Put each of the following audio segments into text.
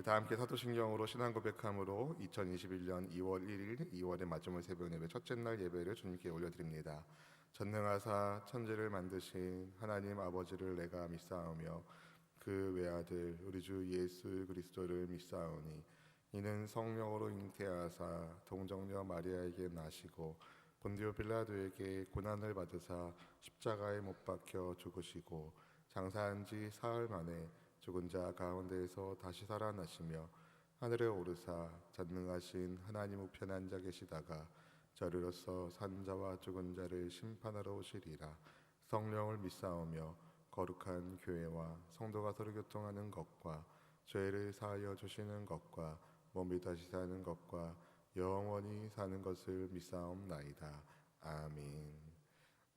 다 함께 사도신경으로 신앙 고백함으로 2021년 2월 1일 2월의 마지막 새벽 예배 첫째 날 예배를 주님께 올려드립니다. 전능하사 천지를 만드신 하나님 아버지를 내가 믿사오며 그 외아들 우리 주 예수 그리스도를 믿사오니 이는 성령으로 잉태하사 동정녀 마리아에게 나시고 본디오 빌라도에게 고난을 받으사 십자가에 못 박혀 죽으시고 장사한 지 사흘 만에 죽은 자 가운데에서 다시 살아나시며 하늘에 오르사 전능하신 하나님 우편에 앉아 계시다가 저리로서 산 자와 죽은 자를 심판하러 오시리라. 성령을 믿사오며 거룩한 교회와 성도가 서로 교통하는 것과 죄를 사하여 주시는 것과 몸이 다시 사는 것과 영원히 사는 것을 믿사옵나이다. 아멘.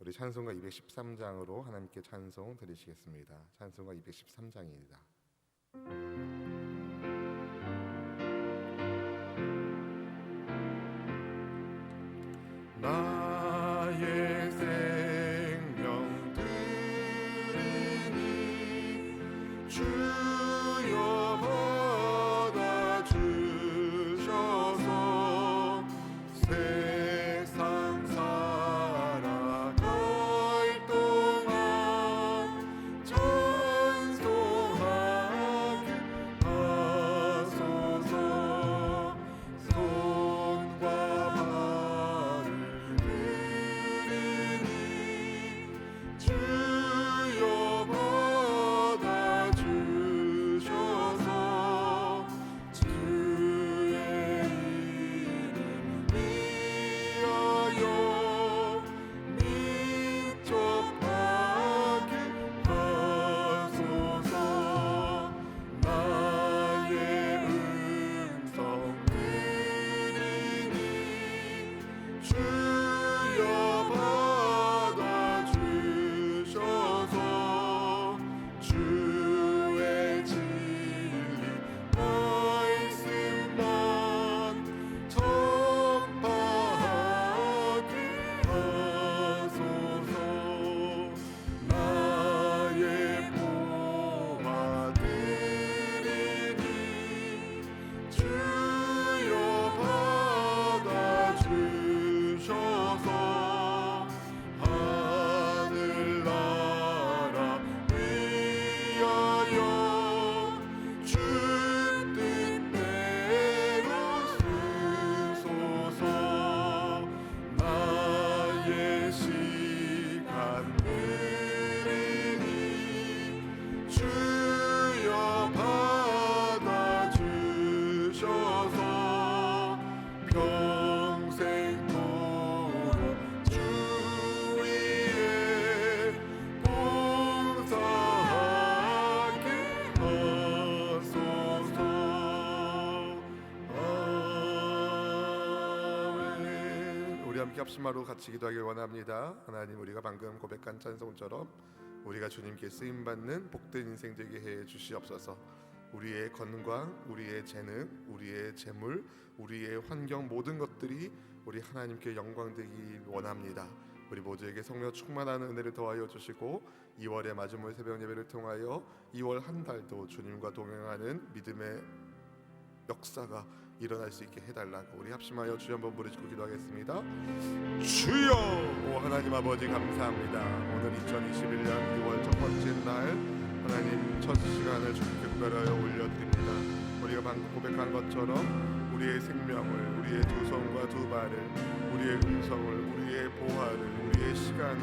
우리 찬송가 213장으로 하나님께 찬송 드리시겠습니다. 찬송가 213장입니다. 나의 생명 드리니 주여 받아 주셔서 세상 살아갈 동안 찬송하게 하소서. 손과 발을 드리니 주여 받아 주셔서 주의 이름 위하여 민족하게 하소서. 나의 음성 드리니 주여 받아 주셔서 주의 진리 말씀만 전파하게 하소서. 나의 보화 드리니 주여 받아 주셔서 하늘나라 위하여 주 뜻대로 쓰소서. 나의 시간 드리니 주여 받아 주셔서 평생도록 주 위에 봉사하게 하소서. 아멘. 우리 함께 합심하로 같이 기도하길 원합니다. 하나님, 우리가 방금 고백한 찬송처럼 우리가 주님께 쓰임받는 복된 인생 되게 해 주시옵소서. 우리의 건강, 우리의 재능, 우리의 재물, 우리의 환경 모든 것들이 우리 하나님께 영광 되길 원합니다. 우리 모두에게 성령 충만한 은혜를 더하여 주시고 2월의 마지막 새벽 예배를 통하여 2월 한 달도 주님과 동행하는 믿음의 역사가 일어날 수 있게 해달라고 우리 합심하여 주여 한번 부르짖고 기도하겠습니다. 주여! 오 하나님 아버지 감사합니다. 오늘 2021년 2월 첫 번째 날 하나님 첫 시간을 주님께 구별하여 올려드립니다. 우리가 방금 고백한 것처럼 우리의 생명을, 우리의 두 손과 두 발을, 우리의 음성을, 우리의 보화를, 우리의 시간을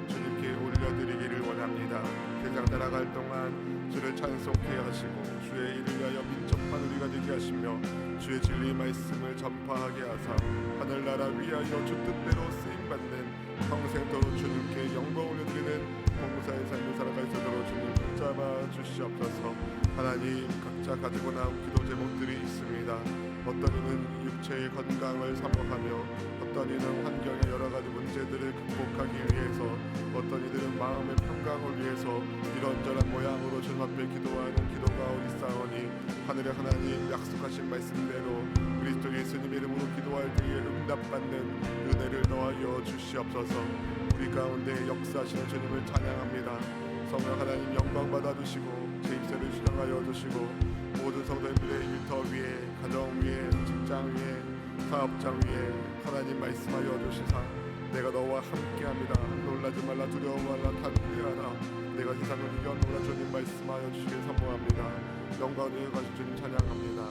주님께 올려드리기를 원합니다. 세상 살아갈 동안 주를 찬송케 하시고 주의 일을 위하여 민첩한 우리가 되게 하시며 주의 진리 말씀을 전파하게 하사 하늘나라 위하여 주 뜻대로 쓰임받는 평생도록 주님께 영광 올려드리는 봉사의 삶을 살아갈 수 있도록 주님 붙잡아 주시옵소서. 하나님, 각자 가지고 나온 기도 제목들이 있습니다. 어떤 이는 육체의 건강을 사모하며 어떤 이는 환경의 여러 가지 문제들을 극복하기 위해서 어떤 이들은 마음의 평강을 위해서 이런저런 모양으로 주님 앞에 기도하는 기도가 있사오니 하늘의 하나님 약속하신 말씀대로 그리스도 예수님 이름으로 기도할 때에 응답받는 은혜를 더하여 주시옵소서. 우리 가운데 역사하시는 주님을 찬양합니다. 성령 하나님 영광 받아주시고 제 입술을 수정하여 주시고 모든 성도님들의 사업장 위에 하나님 말씀하여 주시사 내가 너와 함께합니다. 놀라지 말라 두려워 말라 담대하라. 내가 세상을 이겨노라. 주님 말씀하여 주시길 선포합니다. 영광을 가신 주님 찬양합니다.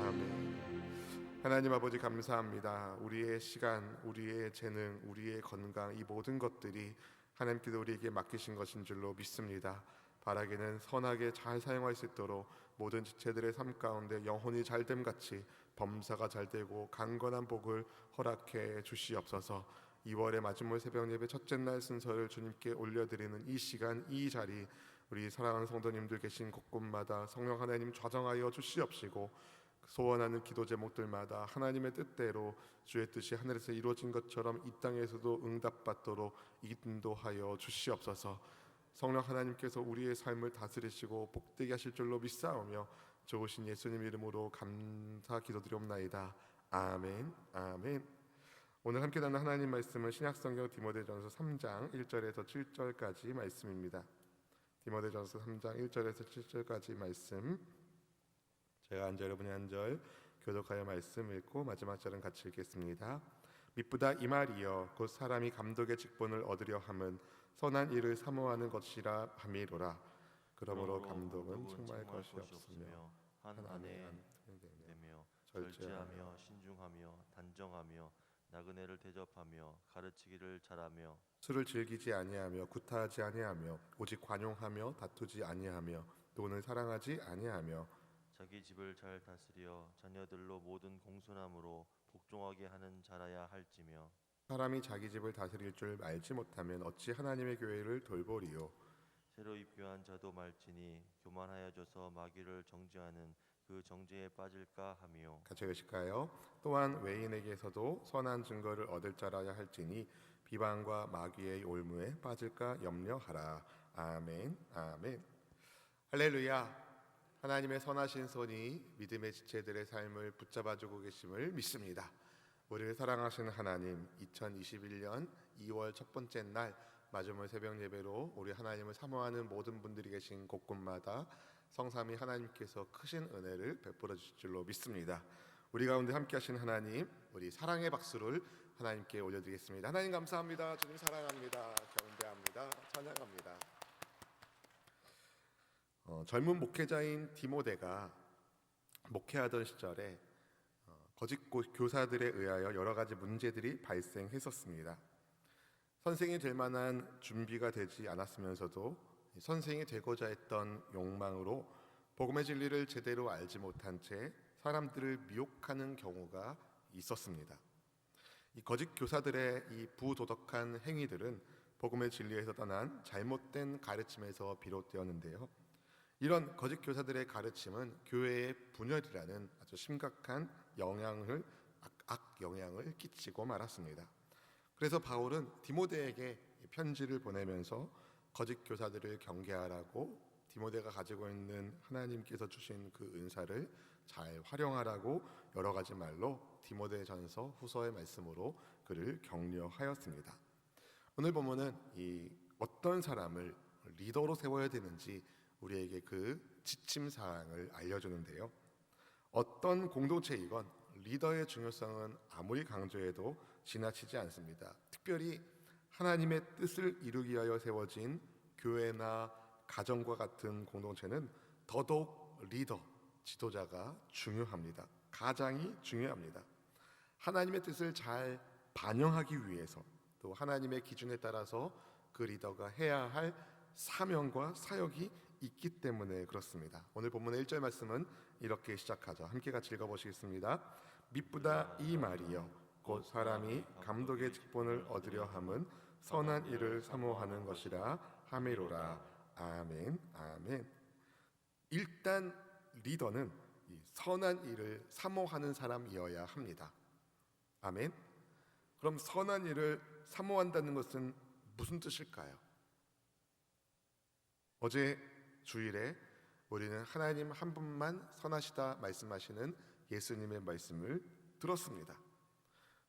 아멘. 하나님 아버지 감사합니다. 우리의 시간, 우리의 재능, 우리의 건강, 이 모든 것들이 하나님께서 우리에게 맡기신 것인 줄로 믿습니다. 바라기는 선하게 잘 사용할 수 있도록 모든 지체들의 삶 가운데 영혼이 잘됨 같이 범사가 잘되고 강건한 복을 허락해 주시옵소서. 2월의 마지막 새벽 예배 첫째 날 순서를 주님께 올려드리는 이 시간, 이 자리, 우리 사랑하는 성도님들 계신 곳곳마다 성령 하나님 좌정하여 주시옵시고, 소원하는 기도 제목들마다 하나님의 뜻대로 주의 뜻이 하늘에서 이루어진 것처럼 이 땅에서도 응답받도록 인도하여 주시옵소서. 성령 하나님께서 우리의 삶을 다스리시고 복되게 하실 줄로 믿사오며 좋으신 예수님 이름으로 감사 기도드리옵나이다. 아멘. 아멘. 오늘 함께 나눈 하나님 말씀은 신약성경 디모데전서 3장 1절에서 7절까지 말씀입니다. 디모데전서 3장 1절에서 7절까지 말씀, 제가 한 절 여러분이 한 절 교독하여 말씀 읽고 마지막 절은 같이 읽겠습니다. 미쁘다 이 말이여 곧 사람이 감독의 직분을 얻으려 함은 선한 일을 사모하는 것이라 함이로라. 그러므로 감독은 청구할 것이 없으며 한 안에 되며 절제하며 신중하며 단정하며 나그네를 대접하며 가르치기를 잘하며 술을 즐기지 아니하며 구타하지 아니하며 오직 관용하며 다투지 아니하며 돈을 사랑하지 아니하며 자기 집을 잘 다스려 자녀들로 모든 공손함으로 복종하게 하는 자라야 할지며 사람이 자기 집을 다스릴 줄 알지 못하면 어찌 하나님의 교회를 돌보리요. 새로 입교한 자도 말지니 교만하여져서 마귀를 정죄하는 그 정죄에 빠질까 하며 같이 읽으실까요? 또한 외인에게서도 선한 증거를 얻을 자라야 할지니 비방과 마귀의 올무에 빠질까 염려하라. 아멘. 아멘. 할렐루야. 하나님의 선하신 손이 믿음의 지체들의 삶을 붙잡아주고 계심을 믿습니다. 우리를 사랑하시는 하나님, 2021년 2월 첫 번째 날 마지막 새벽 예배로 우리 하나님을 사모하는 모든 분들이 계신 곳곳마다 성삼위 하나님께서 크신 은혜를 베풀어 주실 줄로 믿습니다. 우리 가운데 함께 하신 하나님, 우리 사랑의 박수를 하나님께 올려드리겠습니다. 하나님 감사합니다. 주님 사랑합니다. 경배합니다. 찬양합니다. 젊은 목회자인 디모데가 목회하던 시절에 거짓 교사들에 의하여 여러 가지 문제들이 발생했었습니다. 선생이 될 만한 준비가 되지 않았으면서도 선생이 되고자 했던 욕망으로 복음의 진리를 제대로 알지 못한 채 사람들을 미혹하는 경우가 있었습니다. 이 거짓 교사들의 이 부도덕한 행위들은 복음의 진리에서 떠난 잘못된 가르침에서 비롯되었는데요. 이런 거짓 교사들의 가르침은 교회의 분열이라는 아주 심각한 악 영향을 끼치고 말았습니다. 그래서 바울은 디모데에게 편지를 보내면서 거짓 교사들을 경계하라고, 디모데가 가지고 있는 하나님께서 주신 그 은사를 잘 활용하라고 여러 가지 말로 디모데전서 후서의 말씀으로 그를 격려하였습니다. 오늘 보면은 이 어떤 사람을 리더로 세워야 되는지 우리에게 그 지침 사항을 알려주는데요. 어떤 공동체이건 리더의 중요성은 아무리 강조해도 지나치지 않습니다. 특별히 하나님의 뜻을 이루기 위하여 세워진 교회나 가정과 같은 공동체는 더더욱 리더, 지도자가 중요합니다. 가장이 중요합니다. 하나님의 뜻을 잘 반영하기 위해서, 또 하나님의 기준에 따라서 그 리더가 해야 할 사명과 사역이 있기 때문에 그렇습니다. 오늘 본문의 1절 말씀은 이렇게 시작하죠. 함께 같이 읽어보시겠습니다. 미쁘다 이 말이여 곧 사람이 감독의 직분을 얻으려 함은 선한 일을 사모하는 것이라 함이로라. 아멘. 아멘. 일단 리더는 이 선한 일을 사모하는 사람이어야 합니다. 아멘. 그럼 선한 일을 사모한다는 것은 무슨 뜻일까요? 어제 주일에 우리는 하나님 한 분만 선하시다 말씀하시는 예수님의 말씀을 들었습니다.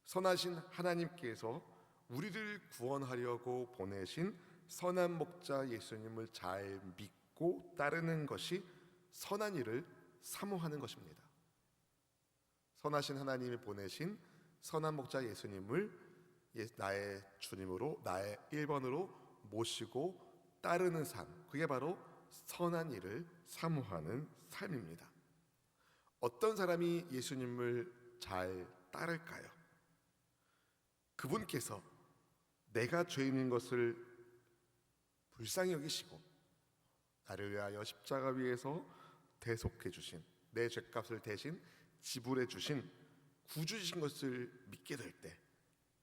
선하신 하나님께서 우리를 구원하려고 보내신 선한 목자 예수님을 잘 믿고 따르는 것이 선한 일을 사모하는 것입니다. 선하신 하나님이 보내신 선한 목자 예수님을 나의 주님으로, 나의 1번으로 모시고 따르는 삶, 그게 바로 선한 일을 사모하는 삶입니다. 어떤 사람이 예수님을 잘 따를까요? 그분께서 내가 죄인인 것을 불쌍히 여기시고 나를 위하여 십자가 위에서 대속해 주신, 내 죄값을 대신 지불해 주신 구주이신 것을 믿게 될 때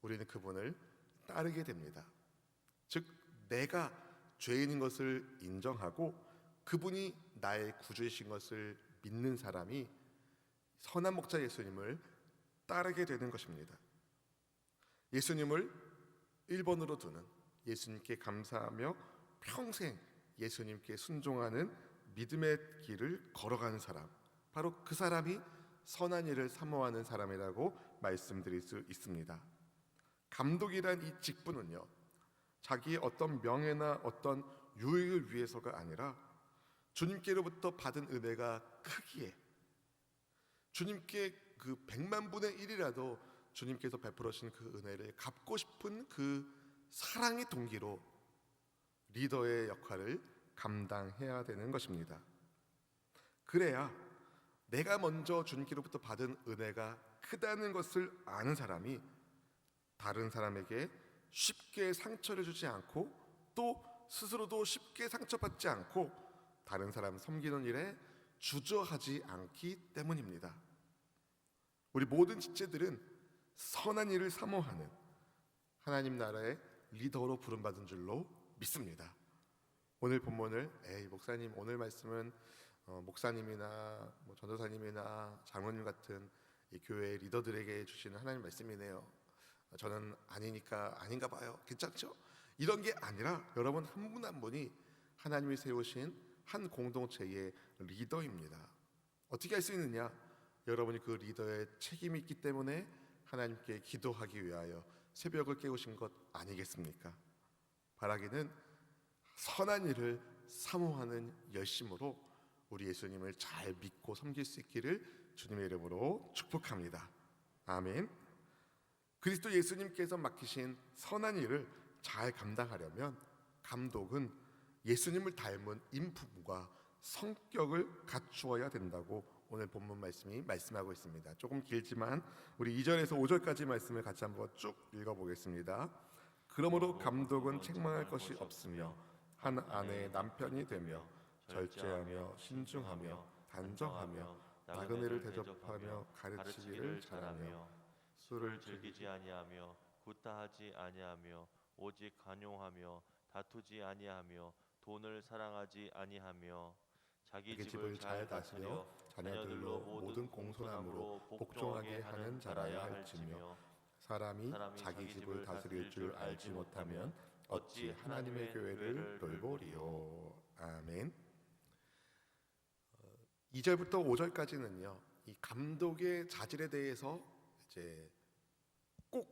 우리는 그분을 따르게 됩니다. 즉 내가 죄인인 것을 인정하고 그분이 나의 구주이신 것을 믿는 사람이 선한 목자 예수님을 따르게 되는 것입니다. 예수님을 1번으로 두는, 예수님께 감사하며 평생 예수님께 순종하는 믿음의 길을 걸어가는 사람, 바로 그 사람이 선한 일을 사모하는 사람이라고 말씀드릴 수 있습니다. 감독이란 이 직분은요, 자기의 어떤 명예나 어떤 유익을 위해서가 아니라 주님께로부터 받은 은혜가 크기에, 주님께 그 100만 분의 1이라도 주님께서 베풀어 주신 그 은혜를 갚고 싶은 그 사랑의 동기로 리더의 역할을 감당해야 되는 것입니다. 그래야 내가 먼저 주님께로부터 받은 은혜가 크다는 것을 아는 사람이 다른 사람에게 쉽게 상처를 주지 않고 또 스스로도 쉽게 상처받지 않고 다른 사람 섬기는 일에 주저하지 않기 때문입니다. 우리 모든 지체들은 선한 일을 사모하는 하나님 나라의 리더로 부름받은 줄로 믿습니다. 오늘 본문을 목사님 오늘 말씀은 목사님이나 전도사님이나 장로님 같은 이 교회 리더들에게 주시는 하나님 말씀이네요. 저는 아니니까 아닌가 봐요. 괜찮죠? 이런 게 아니라 여러분 한 분 한 분이 하나님이 세우신 한 공동체의 리더입니다. 어떻게 할 수 있느냐? 여러분이 그 리더의 책임이 있기 때문에 하나님께 기도하기 위하여 새벽을 깨우신 것 아니겠습니까? 바라기는 선한 일을 사모하는 열심으로 우리 예수님을 잘 믿고 섬길 수 있기를 주님의 이름으로 축복합니다. 아멘. 그리스도 예수님께서 맡기신 선한 일을 잘 감당하려면 감독은 예수님을 닮은 인품과 성격을 갖추어야 된다고 오늘 본문 말씀이 말씀하고 있습니다. 조금 길지만 우리 2절에서 5절까지 말씀을 같이 한번 쭉 읽어보겠습니다. 그러므로 감독은 책망할 것이 없으며 한 아내의 남편이 되며 절제하며 신중하며 단정하며 나그네를 대접하며 가르치기를 잘하며 술을 즐기지 아니하며 구타하지 아니하며 오직 간용하며 다투지 아니하며 돈을 사랑하지 아니하며 자기 집을 잘 다스려 자녀들로 모든 공손함으로 복종하게 하는 자라야 할지며 사람이 자기 집을 다스릴 줄 알지 못하면 어찌 하나님의 교회를 돌보리요. 아멘. 2절부터 5절까지는요, 이 감독의 자질에 대해서 이제 꼭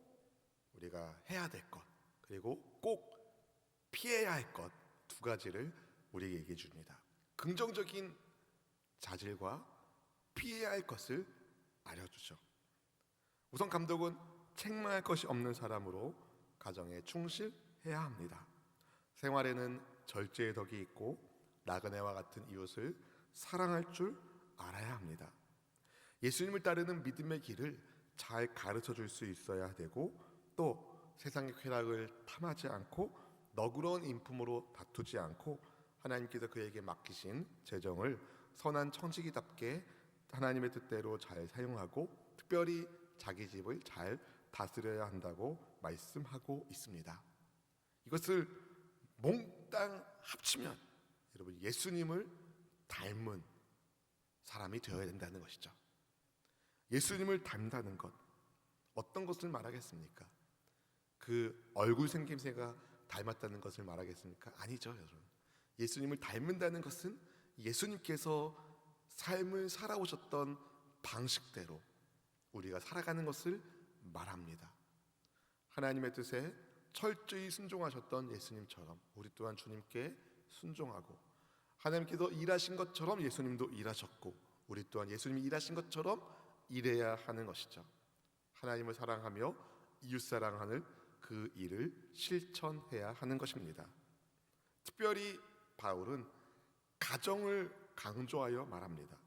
우리가 해야 될 것, 그리고 꼭 피해야 할 것 두 가지를 우리에게 얘기해 줍니다. 긍정적인 자질과 피해야 할 것을 알려주죠. 우선 감독은 책망할 것이 없는 사람으로 가정에 충실해야 합니다. 생활에는 절제의 덕이 있고 나그네와 같은 이웃을 사랑할 줄 알아야 합니다. 예수님을 따르는 믿음의 길을 잘 가르쳐 줄 수 있어야 되고 또 세상의 쾌락을 탐하지 않고 너그러운 인품으로 다투지 않고 하나님께서 그에게 맡기신 재정을 선한 청지기답게 하나님의 뜻대로 잘 사용하고 특별히 자기 집을 잘 다스려야 한다고 말씀하고 있습니다. 이것을 몽땅 합치면 여러분 예수님을 닮은 사람이 되어야 된다는 것이죠. 예수님을 닮다는 것, 어떤 것을 말하겠습니까? 그 얼굴 생김새가 닮았다는 것을 말하겠습니까? 아니죠, 여러분. 예수님을 닮는다는 것은 예수님께서 삶을 살아오셨던 방식대로 우리가 살아가는 것을 말합니다. 하나님의 뜻에 철저히 순종하셨던 예수님처럼 우리 또한 주님께 순종하고, 하나님께서 일하신 것처럼 예수님도 일하셨고 우리 또한 예수님이 일하신 것처럼 일해야 하는 것이죠. 하나님을 사랑하며 이웃 사랑하는 그 일을 실천해야 하는 것입니다. 특별히 바울은 가정을 강조하여 말합니다.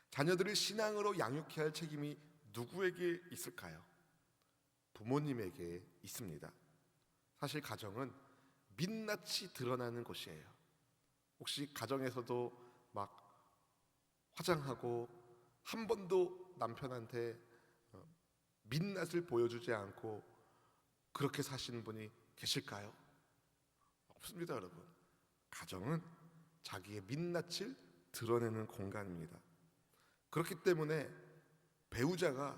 자녀들을 신앙으로 양육해야 할 책임이 누구에게 있을까요? 부모님에게 있습니다. 사실 가정은 민낯이 드러나는 곳이에요. 혹시 가정에서도 막 화장하고 한 번도 남편한테 민낯을 보여주지 않고 그렇게 사시는 분이 계실까요? 없습니다, 여러분. 가정은 자기의 민낯을 드러내는 공간입니다. 그렇기 때문에 배우자가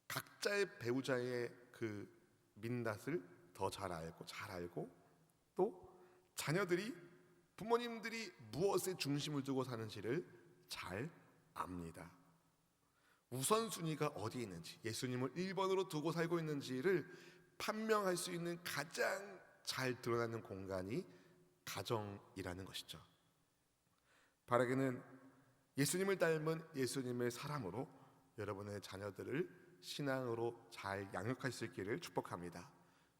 각자의 배우자의 그 민낯을 더 잘 알고 또 자녀들이 부모님들이 무엇에 중심을 두고 사는지를 잘 압니다. 우선순위가 어디에 있는지, 예수님을 1번으로 두고 살고 있는지를 판명할 수 있는 가장 잘 드러나는 공간이 가정이라는 것이죠. 바라기는 예수님을 닮은 예수님의 사람으로 여러분의 자녀들을 신앙으로 잘 양육할 수 있기를 축복합니다.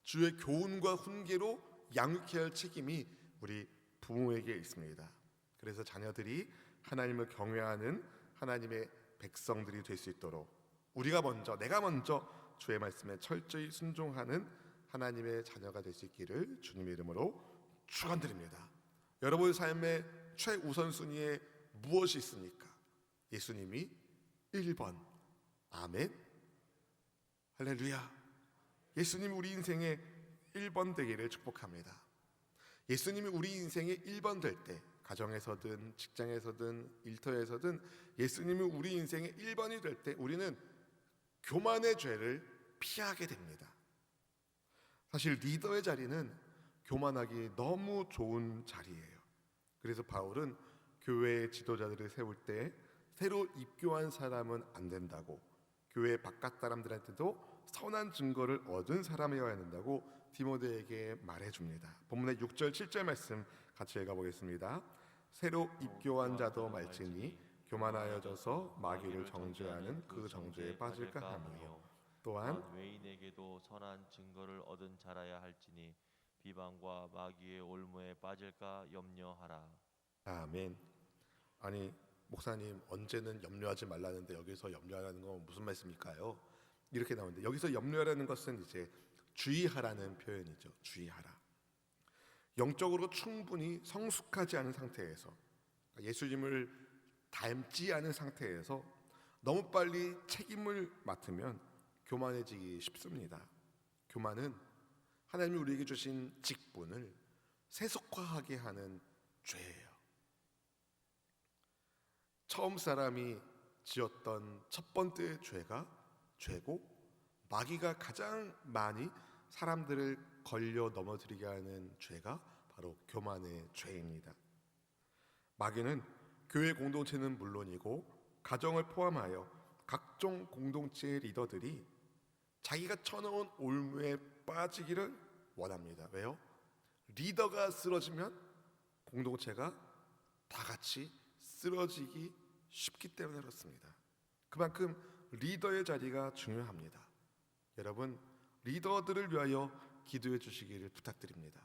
주의 교훈과 훈계로 양육해야 할 책임이 우리 부모에게 있습니다. 그래서 자녀들이 하나님을 경외하는 하나님의 백성들이 될 수 있도록 내가 먼저 주의 말씀에 철저히 순종하는 하나님의 자녀가 될 수 있기를 주님의 이름으로 축원드립니다. 여러분 삶의 최우선순위에 무엇이 있습니까? 예수님이 1번. 아멘. 할렐루야. 예수님이 우리 인생의 1번 되기를 축복합니다. 예수님이 우리 인생의 1번 될 때, 가정에서든 직장에서든 일터에서든 예수님이 우리 인생의 1번이 될 때 우리는 교만의 죄를 피하게 됩니다. 사실 리더의 자리는 교만하기 너무 좋은 자리예요. 그래서 바울은 교회의 지도자들을 세울 때 새로 입교한 사람은 안 된다고, 교회 바깥 사람들한테도 선한 증거를 얻은 사람이어야 한다고 디모데에게 말해줍니다. 본문의 6절 7절 말씀 같이 읽어보겠습니다. 새로 입교한 자도 말지니 교만하여져서 마귀를 정죄하는 그 정죄에 빠질까 하며, 또한 외인에게도 선한 증거를 얻은 자라야 할지니 비방과 마귀의 올무에 빠질까 염려하라. 아멘. 아니 목사님, 언제는 염려하지 말라는데 여기서 염려하라는 건 무슨 말씀일까요? 이렇게 나오는데, 여기서 염려하라는 것은 이제 주의하라는 표현이죠. 주의하라. 영적으로 충분히 성숙하지 않은 상태에서, 예수님을 닮지 않은 상태에서 너무 빨리 책임을 맡으면 교만해지기 쉽습니다. 교만은 하나님이 우리에게 주신 직분을 세속화하게 하는 죄예요. 처음 사람이 지었던 첫 번째 죄고, 마귀가 가장 많이 사람들을 걸려 넘어뜨리게 하는 죄가 바로 교만의 죄입니다. 마귀는 교회 공동체는 물론이고 가정을 포함하여 각종 공동체의 리더들이 자기가 쳐놓은 올무에 빠지기를 원합니다. 왜요? 리더가 쓰러지면 공동체가 다 같이 쓰러지기 쉽기 때문에 그렇습니다. 그만큼 리더의 자리가 중요합니다. 여러분, 리더들을 위하여 기도해 주시기를 부탁드립니다.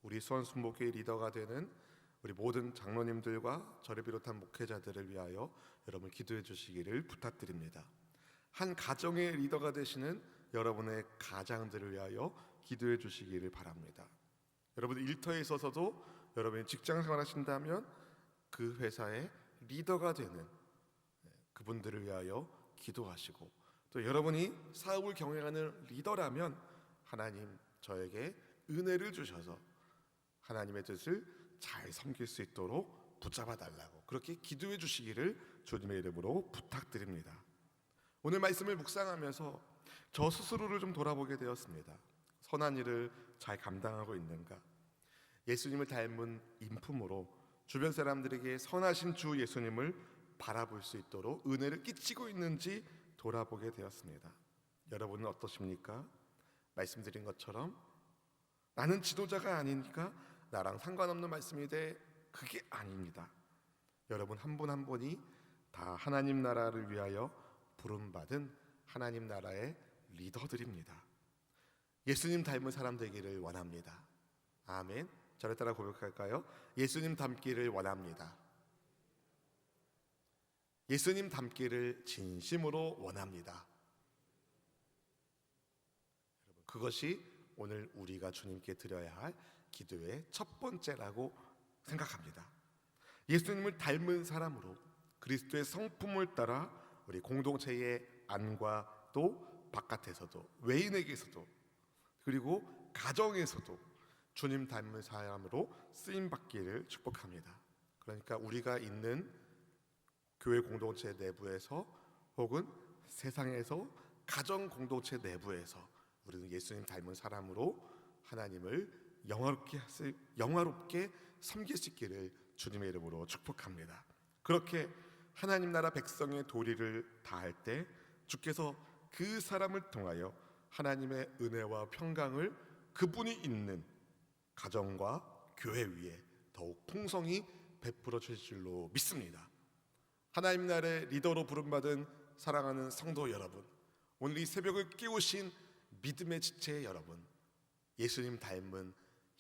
우리 수원순복교회 리더가 되는 우리 모든 장로님들과 저를 비롯한 목회자들을 위하여 여러분 기도해 주시기를 부탁드립니다. 한 가정의 리더가 되시는 여러분의 가장들을 위하여 기도해 주시기를 바랍니다. 여러분 일터에 있어서도 여러분이 직장 생활하신다면 그 회사의 리더가 되는 그분들을 위하여 기도하시고, 또 여러분이 사업을 경영하는 리더라면 하나님 저에게 은혜를 주셔서 하나님의 뜻을 잘 섬길 수 있도록 붙잡아 달라고 그렇게 기도해 주시기를 주님의 이름으로 부탁드립니다. 오늘 말씀을 묵상하면서 저 스스로를 좀 돌아보게 되었습니다. 선한 일을 잘 감당하고 있는가? 예수님을 닮은 인품으로 주변 사람들에게 선하신 주 예수님을 바라볼 수 있도록 은혜를 끼치고 있는지 돌아보게 되었습니다. 여러분은 어떠십니까? 말씀드린 것처럼 나는 지도자가 아니니까 나랑 상관없는 말씀인데 그게 아닙니다. 여러분 한 분 한 분이 다 하나님 나라를 위하여 부름받은 하나님 나라의 리더들입니다. 예수님 닮은 사람 되기를 원합니다. 아멘. 저를 따라 고백할까요? 예수님 닮기를 원합니다. 예수님 닮기를 진심으로 원합니다. 그것이 오늘 우리가 주님께 드려야 할 기도의 첫 번째라고 생각합니다. 예수님을 닮은 사람으로 그리스도의 성품을 따라 우리 공동체의 안과 또 바깥에서도 외인에게서도 그리고 가정에서도 주님 닮은 사람으로 쓰임 받기를 축복합니다. 그러니까 우리가 있는 교회 공동체 내부에서 혹은 세상에서 가정 공동체 내부에서 우리는 예수님 닮은 사람으로 하나님을 영화롭게 섬길 수 있기를 주님의 이름으로 축복합니다. 그렇게 하나님 나라 백성의 도리를 다할 때 주께서 그 사람을 통하여 하나님의 은혜와 평강을 그분이 있는 가정과 교회 위에 더욱 풍성히 베풀어 주실 줄로 믿습니다. 하나님 나라의 리더로 부름받은 사랑하는 성도 여러분, 오늘 이 새벽을 깨우신 믿음의 지체 여러분, 예수님 닮은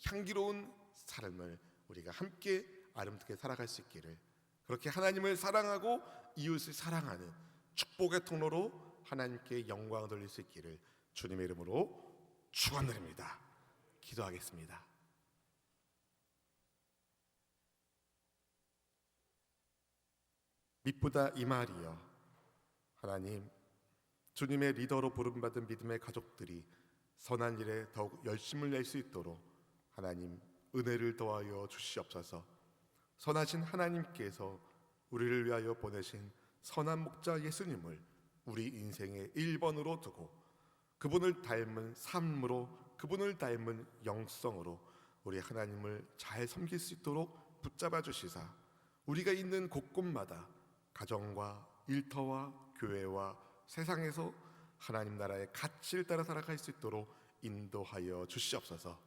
향기로운 삶을 우리가 함께 아름답게 살아갈 수 있기를, 그렇게 하나님을 사랑하고 이웃을 사랑하는 축복의 통로로 하나님께 영광을 돌릴 수 있기를 주님의 이름으로 축원드립니다. 기도하겠습니다. 믿보다 이 말이여, 하나님, 주님의 리더로 부름받은 믿음의 가족들이 선한 일에 더욱 열심을 낼 수 있도록 하나님 은혜를 더하여 주시옵소서. 선하신 하나님께서 우리를 위하여 보내신 선한 목자 예수님을 우리 인생의 1번으로 두고 그분을 닮은 삶으로, 그분을 닮은 영성으로 우리 하나님을 잘 섬길 수 있도록 붙잡아 주시사 우리가 있는 곳곳마다 가정과 일터와 교회와 세상에서 하나님 나라의 가치를 따라 살아갈 수 있도록 인도하여 주시옵소서.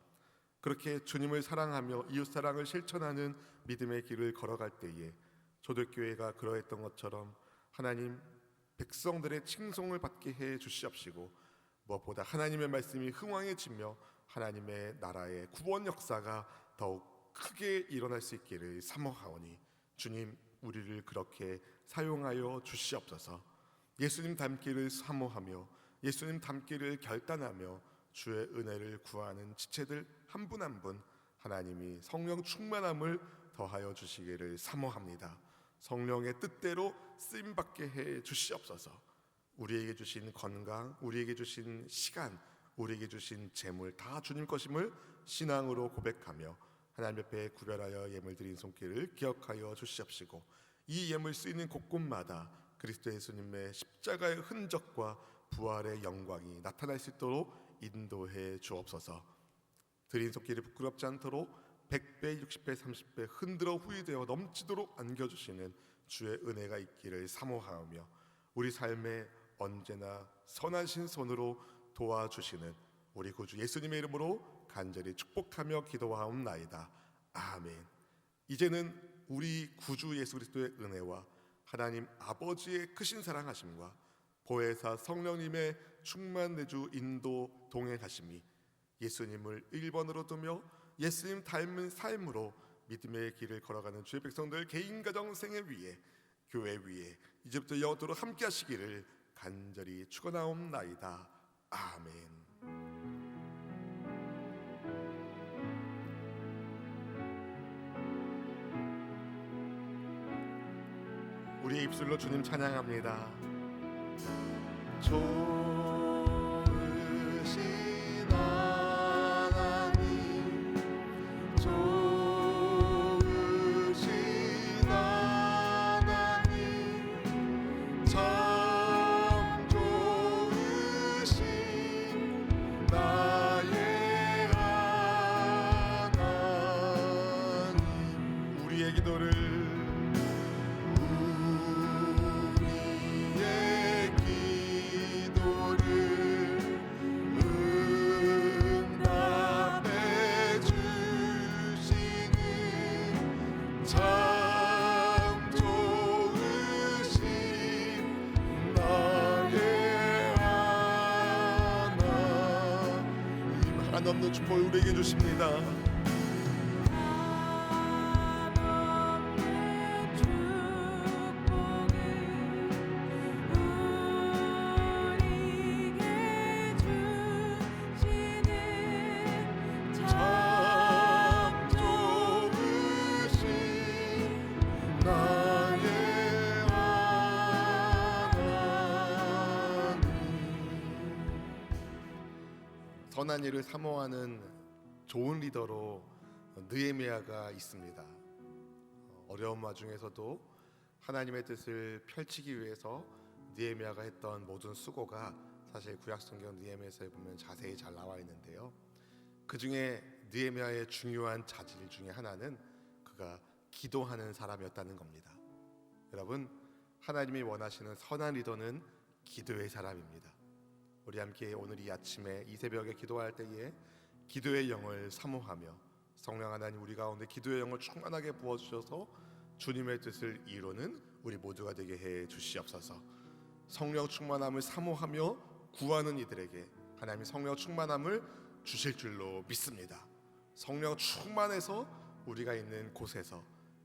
그렇게 주님을 사랑하며 이웃사랑을 실천하는 믿음의 길을 걸어갈 때에 초대교회가 그러했던 것처럼 하나님 백성들의 칭송을 받게 해 주시옵시고, 무엇보다 하나님의 말씀이 흥왕해지며 하나님의 나라의 구원 역사가 더욱 크게 일어날 수 있기를 사모하오니 주님, 우리를 그렇게 사용하여 주시옵소서. 예수님 닮기를 사모하며 예수님 닮기를 결단하며 주의 은혜를 구하는 지체들 한 분 한 분 하나님이 성령 충만함을 더하여 주시기를 사모합니다. 성령의 뜻대로 쓰임받게 해 주시옵소서. 우리에게 주신 건강, 우리에게 주신 시간, 우리에게 주신 재물 다 주님 것임을 신앙으로 고백하며 하나님 앞에 구별하여 예물 드린 손길을 기억하여 주시옵시고, 이 예물 쓰이는 곳곳마다 그리스도 예수님의 십자가의 흔적과 부활의 영광이 나타날 수 있도록 인도해 주옵소서. 드린 손길이 부끄럽지 않도록 100배, 60배, 30배 흔들어 후이되어 넘치도록 안겨주시는 주의 은혜가 있기를 사모하며 우리 삶에 언제나 선하신 손으로 도와주시는 우리 구주 예수님의 이름으로 간절히 축복하며 기도하옵나이다. 아멘. 이제는 우리 구주 예수 그리스도의 은혜와 하나님 아버지의 크신 사랑하심과 보혜사 성령님의 충만 내주 인도 동행하심이 예수님을 1번으로 두며 예수님 닮은 삶으로 믿음의 길을 걸어가는 주의 백성들 개인 가정 생애 위에 교회 위에 이제부터 영원토록 함께 하시기를 간절히 축원하옵나이다. 아멘. 우리의 입술로 주님 찬양합니다. 좋으신 하나님, 좋으신 하나님, 참 좋으신 나의 하나님. 우리의 기도를 우리의 기도를 한없는 축복을 우리에게 주십니다. 참 좋으신 나의 하나님. 선한 일을 사모하는 좋은 리더로 느헤미야가 있습니다. 어려운 와중에서도 하나님의 뜻을 펼치기 위해서 느헤미야가 했던 모든 수고가 사실 구약성경 느헤미야서에 보면 자세히 잘 나와 있는데요. 그 중에 느헤미야의 중요한 자질 중에 하나는 그가 기도하는 사람이었다는 겁니다. 여러분, 하나님이 원하시는 선한 리더는 기도의 사람입니다. 우리 함께 오늘 이 아침에 이 새벽에 기도할 때에 기도의 영을 사모하며 성령 하나님 우리 가운데 기도의 영을 충만하게 부어주셔서 주님의 뜻을 이루는 우리 모두가 되게 해 주시옵소서. 성령 충만함을 사모하며 구하는 이들에게 하나님이 성령 충만함을 주실 줄로 믿습니다. 성령 충만해서 우리가 있는 곳에서,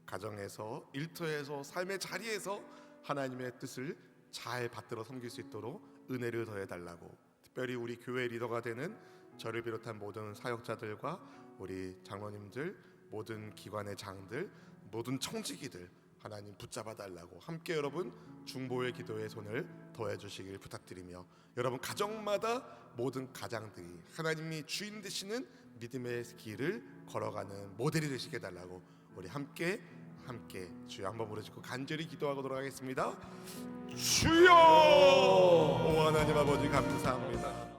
가정에서, 일터에서, 삶의 자리에서 하나님의 뜻을 잘 받들어 섬길 수 있도록 은혜를 더해달라고, 특별히 우리 교회 리더가 되는 저를 비롯한 모든 사역자들과 우리 장로님들, 모든 기관의 장들, 모든 청지기들 하나님 붙잡아 달라고 함께 여러분 중보의 기도의 손을 더해 주시길 부탁드리며, 여러분 가정마다 모든 가장들이 하나님이 주인 되시는 믿음의 길을 걸어가는 모델이 되시게 달라고 우리 함께 주여 한번 부르짖고 간절히 기도하도록 하겠습니다. 주여! 오 하나님 아버지 감사합니다.